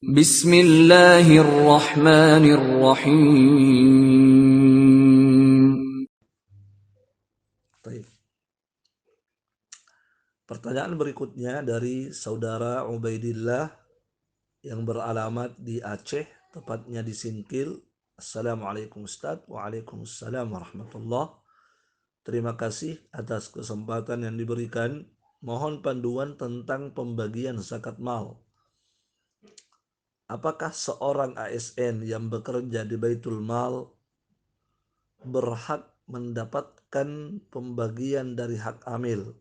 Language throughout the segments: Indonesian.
Bismillahirrahmanirrahim. Baik. Pertanyaan berikutnya dari saudara Ubaidillah yang beralamat di Aceh, tepatnya di Singkil. Assalamualaikum Ustaz. Waalaikumsalam warahmatullah. Terima kasih atas kesempatan yang diberikan. Mohon panduan tentang pembagian zakat mal. Apakah seorang ASN yang bekerja di Baitul Mal berhak mendapatkan pembagian dari hak amil?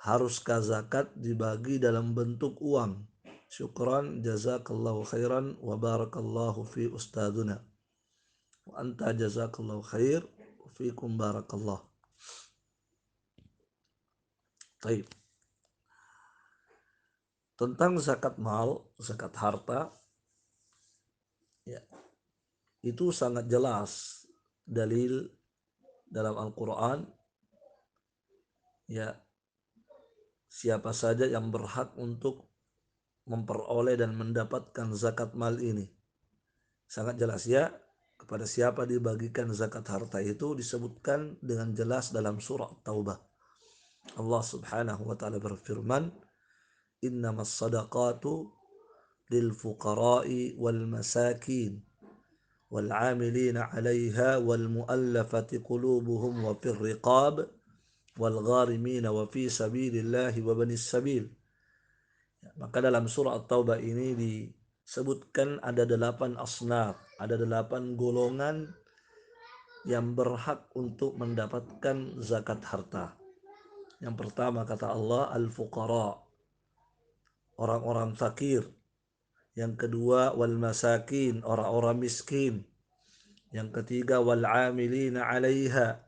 Haruskah zakat dibagi dalam bentuk uang? Syukran, jazakallahu khairan, wa barakallahu fi ustaduna. Wa anta jazakallahu khair, wa fikum barakallah. Taib. Tentang zakat mal, zakat harta, ya, itu sangat jelas dalil dalam Al-Quran, ya, siapa saja yang berhak untuk memperoleh dan mendapatkan zakat mal ini. Sangat jelas, ya, kepada siapa dibagikan zakat harta itu disebutkan dengan jelas dalam surah Taubah. Allah Subhanahu wa taala berfirman, "Innamas sadaqatu lil fuqara'i wal masakin wal 'amilina 'alaiha wal mu'allafati qulubuhum wa fir riqab wal gharimina wa fi sabilillahi wa banis sabil." Maka dalam surah At-Taubah ini disebutkan ada 8 asnaf, ada 8 golongan yang berhak untuk mendapatkan zakat harta. Yang pertama kata Allah, al-fuqara, orang-orang fakir. Yang kedua, wal masakin, orang-orang miskin. Yang ketiga, wal amilina 'alaiha,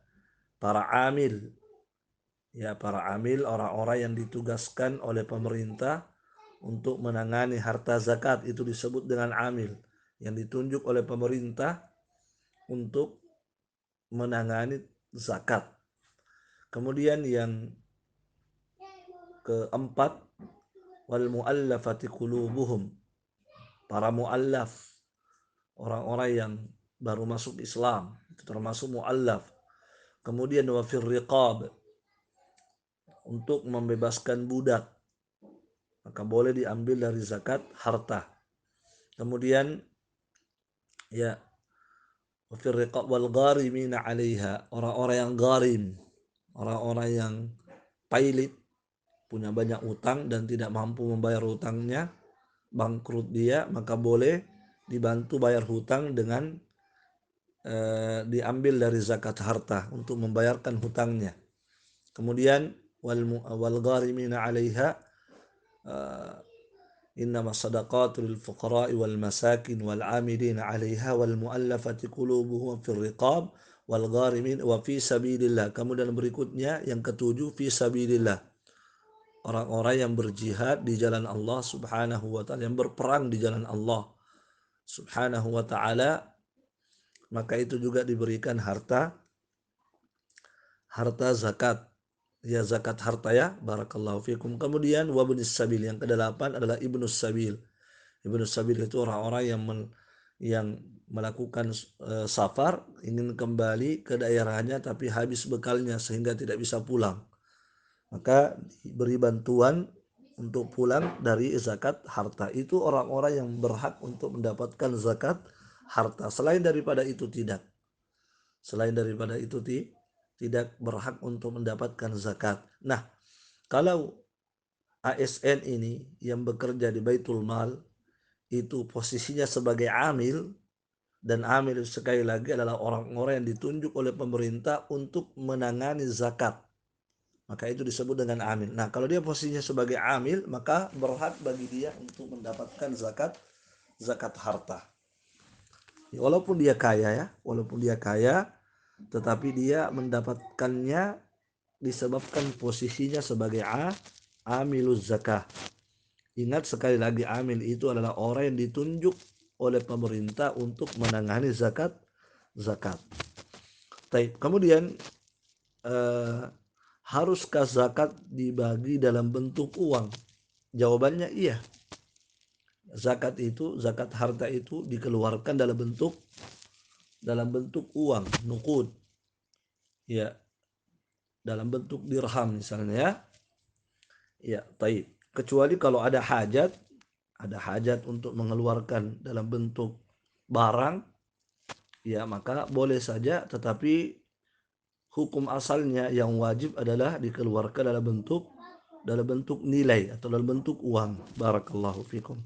para amil. Ya, para amil, orang-orang yang ditugaskan oleh pemerintah untuk menangani harta zakat, itu disebut dengan amil, yang ditunjuk oleh pemerintah untuk menangani zakat. Kemudian yang keempat, wal muallafati qulubuhum, para muallaf, orang-orang yang baru masuk Islam, itu termasuk muallaf. Kemudian wa fir riqab, untuk membebaskan budak, maka boleh diambil dari zakat harta. Kemudian, ya, wa fir riqab wal gharimina 'alaiha, orang-orang yang gharim, orang-orang yang pailit, punya banyak utang dan tidak mampu membayar hutangnya, bangkrut dia, maka boleh dibantu bayar hutang dengan diambil dari zakat harta untuk membayarkan hutangnya. Kemudian wal gharimina 'alaiha, innamas sadaqatu lil fuqara'i wal masakin wal 'amilina 'alaiha wal mu'allafati qulubuhum fir riqab wal gharimin wa fi sabilillah. Kemudian berikutnya yang ketujuh, fi sabilillah, orang-orang yang berjihad di jalan Allah Subhanahu wa taala, yang berperang di jalan Allah Subhanahu wa taala, maka itu juga diberikan harta zakat, ya, zakat harta, ya, barakallahu fikum. Kemudian wabnis sabil, yang kedelapan adalah ibnus sabil. Ibnus sabil itu orang-orang yang melakukan safar, ingin kembali ke daerahnya tapi habis bekalnya sehingga tidak bisa pulang, maka diberi bantuan untuk pulang dari zakat harta. Itu orang-orang yang berhak untuk mendapatkan zakat harta. Selain daripada itu tidak. Selain daripada itu tidak berhak untuk mendapatkan zakat. Nah, kalau ASN ini yang bekerja di Baitul Mal itu posisinya sebagai amil, dan amil sekali lagi adalah orang-orang yang ditunjuk oleh pemerintah untuk menangani zakat, maka itu disebut dengan amil. Nah, kalau dia posisinya sebagai amil, maka berhak bagi dia untuk mendapatkan zakat harta. Ya, walaupun dia kaya, tetapi dia mendapatkannya disebabkan posisinya sebagai amiluz zakah. Ingat sekali lagi, amil itu adalah orang yang ditunjuk oleh pemerintah untuk menangani zakat. Kemudian, haruskah zakat dibagi dalam bentuk uang? Jawabannya iya. zakat harta itu dikeluarkan dalam bentuk uang, nuqud. Ya, dalam bentuk dirham misalnya ya. Ya, taib. Kecuali kalau ada hajat untuk mengeluarkan dalam bentuk barang, ya maka boleh saja, tetapi hukum asalnya yang wajib adalah dikeluarkan dalam bentuk nilai atau dalam bentuk uang. Barakallahu fikum.